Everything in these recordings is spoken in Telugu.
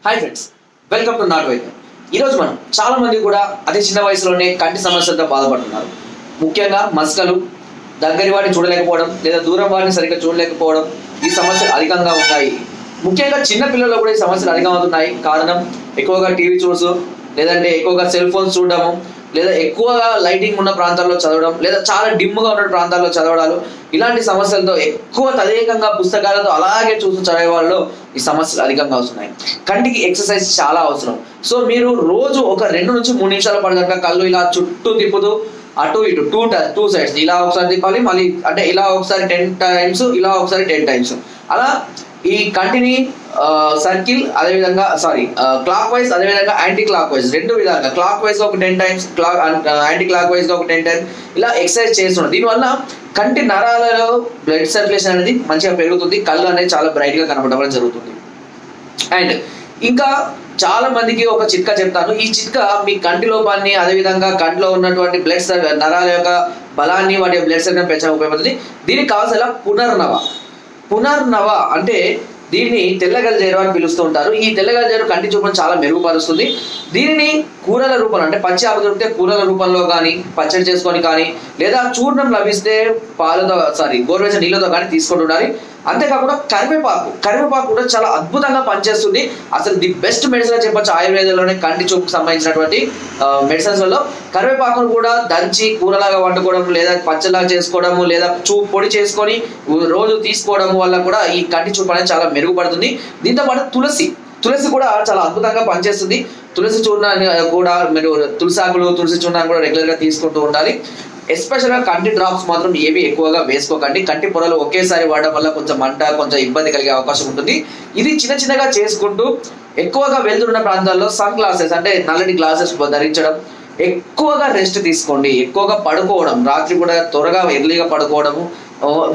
Hi friends, welcome to not వైద్యం. ఈరోజు మనం చాలా మంది కూడా అతి చిన్న వయసులోనే కంటి సమస్యలతో బాధపడుతున్నారు. ముఖ్యంగా మస్కలు, దగ్గరి వాటిని చూడలేకపోవడం లేదా దూరం వాటిని సరిగ్గా చూడలేకపోవడం ఈ సమస్యలు అధికంగా ఉన్నాయి. ముఖ్యంగా చిన్న పిల్లల్లో కూడా ఈ సమస్యలు అధికంగా అవుతున్నాయి. కారణం ఎక్కువగా టీవీ చూసు, లేదంటే ఎక్కువగా సెల్ ఫోన్స్ చూడడము, లేదా ఎక్కువగా లైటింగ్ ఉన్న ప్రాంతాల్లో చదవడం, లేదా చాలా డిమ్గా ఉన్న ప్రాంతాల్లో చదవడాలు, ఇలాంటి సమస్యలతో ఎక్కువ తదేకంగా పుస్తకాలతో అలాగే చూస్తూ చదివే వాళ్ళు ఈ సమస్యలు అధికంగా వస్తున్నాయి. కంటికి ఎక్సర్సైజ్ చాలా అవసరం. సో మీరు రోజు ఒక 2 నుంచి 3 నిమిషాల పాటు కనుక కళ్ళు ఇలా చుట్టూ తిప్పుతూ అటు ఇటు టూ సైడ్స్ ఇలా ఒకసారి తిప్పాలి, మళ్ళీ అంటే ఇలా ఒకసారి 10 టైమ్స్, ఇలా ఒకసారి 10 టైమ్స్, అలా ఈ కంటిని సర్కిల్, అదేవిధంగా క్లాక్ వైజ్, అదేవిధంగా యాంటీ క్లాక్ వైజ్, 2 విధాలుగా క్లాక్ వైజ్ ఒక 10 టైమ్స్, యాంటీ క్లాక్ వైజ్ ఒక 10 టైమ్స్ ఇలా ఎక్సర్సైజ్ చేస్తున్నాం. దీనివల్ల కంటి నరాలలో బ్లడ్ సర్క్యులేషన్ అనేది మంచిగా పెరుగుతుంది, కళ్ళు అనేది చాలా బ్రైట్గా కనపడడం జరుగుతుంది. అండ్ ఇంకా చాలా మందికి ఒక చిట్కా చెప్తాను. ఈ చిట్కా మీ కంటి లోపాన్ని, అదేవిధంగా కంటిలో ఉన్నటువంటి బ్లడ్ నరాల యొక్క బలాన్ని, వాటి బ్లడ్ సర్క్యులేషన్ పెంచడానికి ఉపయోగపడుతుంది. దీనికి కావాల్సిన పునర్నవ అంటే దీన్ని తెల్లగల్జేరు అని పిలుస్తూ ఉంటారు. ఈ తెల్లగల్జేరు కంటి చూపును చాలా మెరుగుపరుస్తుంది. దీనిని కూరల రూపంలో, అంటే పచ్చి ఆకు దొరికితే కూరల రూపంలో కానీ, పచ్చడి చేసుకొని కానీ, లేదా చూర్ణం లభిస్తే గోరువెచ్చని నీళ్ళతో కానీ తీసుకుంటూ ఉండాలి. అంతేకాకుండా కరివేపాకు కూడా చాలా అద్భుతంగా పనిచేస్తుంది. అసలు ది బెస్ట్ మెడిసిన్ అని చెప్పొచ్చు ఆయుర్వేదంలోనే. కంటి చూపుకు సంబంధించినటువంటి మెడిసిన్స్లలో కరివేపాకును కూడా దంచి కూరలాగా వండుకోవడం, లేదా పచ్చలాగా చేసుకోవడము, లేదా చూపు పొడి చేసుకొని రోజు తీసుకోవడం వల్ల కూడా ఈ కంటి చూపు అనేది చాలా మెరుగుపడుతుంది. దీంతో పాటు తులసి కూడా చాలా అద్భుతంగా పనిచేస్తుంది. తులసి చూర్ణాన్ని కూడా మీరు తులసి చూర్ణాన్ని కూడా రెగ్యులర్గా తీసుకుంటూ ఉండాలి. ఎస్పెషల్గా కంటి డ్రాప్స్ మాత్రం ఏవి ఎక్కువగా వేసుకోకండి. కంటి పొరలు ఒకేసారి వాడడం వల్ల కొంచెం మంట, కొంచెం ఇబ్బంది కలిగే అవకాశం ఉంటుంది. ఇది చిన్నగా చేసుకుంటూ ఎక్కువగా వెళ్తున్న ప్రాంతాల్లో సన్ గ్లాసెస్, అంటే నల్లటి గ్లాసెస్ ధరించడం, ఎక్కువగా రెస్ట్ తీసుకోండి, ఎక్కువగా పడుకోవడం, రాత్రి కూడా త్వరగా ఎర్లీగా పడుకోవడము,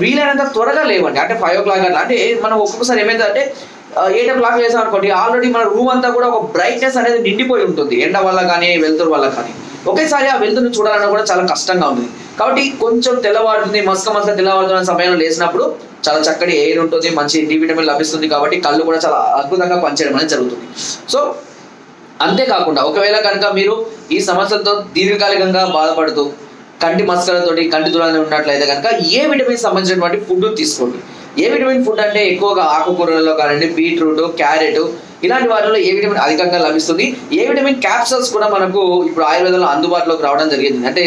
వీలైనంత త్వరగా లేవండి. అంటే 5 o'clock అట్లా. అంటే మనం ఒక్కొక్కసారి ఏమైందంటే 8 o'clock వేసాం అనుకోండి, ఆల్రెడీ మన రూమ్ అంతా కూడా ఒక బ్రైట్నెస్ అనేది నిండిపోయి ఉంటుంది, ఎండ వల్ల కానీ వెలుతురు వల్ల కానీ. ఒకేసారి ఆ వెలుతురుని చూడాలన్నా కూడా చాలా కష్టంగా ఉంటుంది. కాబట్టి కొంచెం తెల్లవారుతుంది, మస్క తెల్లవారుతున్న సమయంలో లేచినప్పుడు చాలా చక్కటి ఎయిర్ ఉంటుంది, మంచి డి విటమిన్ లభిస్తుంది. కాబట్టి కళ్ళు కూడా చాలా అద్భుతంగా పనిచేయడం అనేది జరుగుతుంది. సో అంతేకాకుండా ఒకవేళ కనుక మీరు ఈ సమస్యలతో దీర్ఘకాలికంగా బాధపడుతూ కంటి మస్కలతోటి కంటి దూరాన్ని ఉన్నట్లయితే కనుక ఏ విటమిన్ సంబంధించినటువంటి ఫుడ్ తీసుకోండి. ఏ విటమిన్ ఫుడ్ అంటే ఎక్కువగా ఆకుకూరలలో కానివ్వండి, బీట్రూట్, క్యారెట్, ఇలాంటి వాటిలో ఏ విటమిన్ అధికంగా లభిస్తుంది. ఏ విటమిన్ క్యాప్సూల్స్ కూడా మనకు ఇప్పుడు ఆయుర్వేదంలో అందుబాటులోకి రావడం జరిగింది, అంటే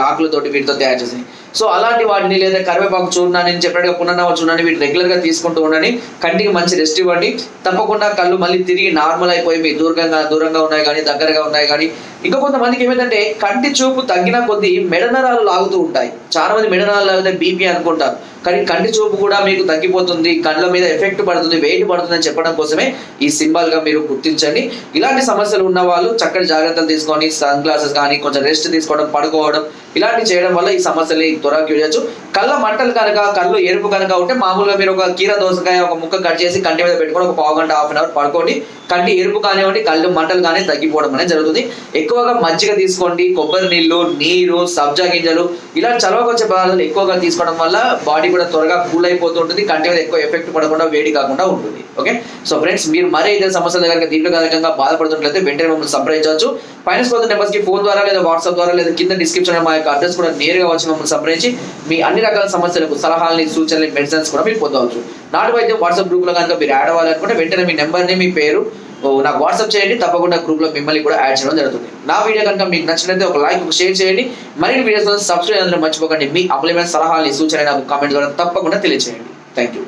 ఆకులతోటి వీటితో తయారు చేసి. సో అలాంటి వాటిని, లేదా కరివేపాకు చూర్ణాన్ని, చెప్పినట్టుగా పునర్నవ చూర్ణాన్ని వీటి రెగ్యులర్గా తీసుకుంటూ ఉండండి. కంటికి మంచి రెస్ట్ ఇవ్వండి. తప్పకుండా కళ్ళు మళ్ళీ తిరిగి నార్మల్ అయిపోయి మీ దూరంగా ఉన్నాయి కానీ, దగ్గరగా ఉన్నాయి కానీ. ఇంకా కొంతమందికి ఏమైందంటే కంటి చూపు తగ్గిన కొద్దీ మెడనరాలు లాగుతూ ఉంటాయి. చాలా మంది మెడనరాలు లాగితే బీపీ అనుకుంటారు, కానీ కంటి చూపు కూడా మీకు తగ్గిపోతుంది, కళ్ళ మీద ఎఫెక్ట్ పడుతుంది, వెయిట్ పడుతుంది అని చెప్పడం కోసమే ఈ సింబల్గా మీరు గుర్తించండి. ఇలాంటి సమస్యలు ఉన్న వాళ్ళు చక్కటి జాగ్రత్తలు తీసుకొని సన్ గ్లాసెస్ కానీ, కొంచెం రెస్ట్ తీసుకోవడం, పడుకోవడం, ఇలాంటివి చేయడం వల్ల ఈ సమస్యల్ని త్వరగా క్యూర్ చేయొచ్చు. కళ్ళ మంటలు కనుక, కళ్ళు ఎరుపు కనుక ఉంటే మామూలుగా మీరు ఒక కీర దోసకాయ ఒక ముక్క కట్ చేసి కంటి మీద పెట్టుకొని ఒక 1/2 గంట 1/2 hour పడుకోండి. కంటి ఎరుపు కానివ్వండి, కళ్ళు మంటలు కానీ తగ్గిపోవడం అనేది జరుగుతుంది. ఎక్కువగా మజ్జిగ తీసుకోండి, కొబ్బరి నీరు, సబ్జా గింజలు, ఇలాంటి చలవకొచ్చే పదార్థాలు ఎక్కువగా తీసుకోవడం వల్ల బాడీ కూడా త్వరగా కూల్ అయిపోతూ ఉంటుంది, కంటి మీద ఎక్కువ ఎఫెక్ట్ పడకుండా, వేడి కాకుండా ఉంటుంది. ఓకే, సో ఫ్రెండ్స్, మీరు మరే ఇదే సమస్యల దగ్గర దీర్ఘకాలికంగా బాధపడుతున్నట్లయితే వెంటనే మమ్మల్ని సంప్రదించవచ్చు. పైన స్పోతున్న నెంబర్స్కి ఫోన్ ద్వారా, లేదా వాట్సాప్ ద్వారా, లేదా కింద డిస్క్రిప్షన్ మా యొక్క అడ్రస్ కూడా నేరుగా వచ్చి మమ్మల్ని సంప్రదించి మీ అన్ని రకాల సమస్యలకు సలహాలని, సూచనలు, మెడిసిన్స్ కూడా మీరు పొందవచ్చు. నాటు వైద్యం వాట్సాప్ గ్రూప్లో కనుక మీరు యాడ్ అవ్వాలనుకుంటే వెంటనే మీ నెంబర్ని, మీ పేరు నాకు వాట్సాప్ చేయండి. తప్పకుండా గ్రూప్లో మిమ్మల్ని కూడా యాడ్ చేయడం జరుగుతుంది. నా వీడియో కనుక మీకు నచ్చినట్లయితే ఒక లైక్, ఒక షేర్ చేయండి. మరిన్ని వీడియోస్ సబ్స్క్రైబ్ చేయడం మర్చిపోకండి. మీ అమూల్యమైన సలహాలని, సూచనలు నాకు కామెంట్ ద్వారా తప్పకుండా తెలియజేయండి. Thank you.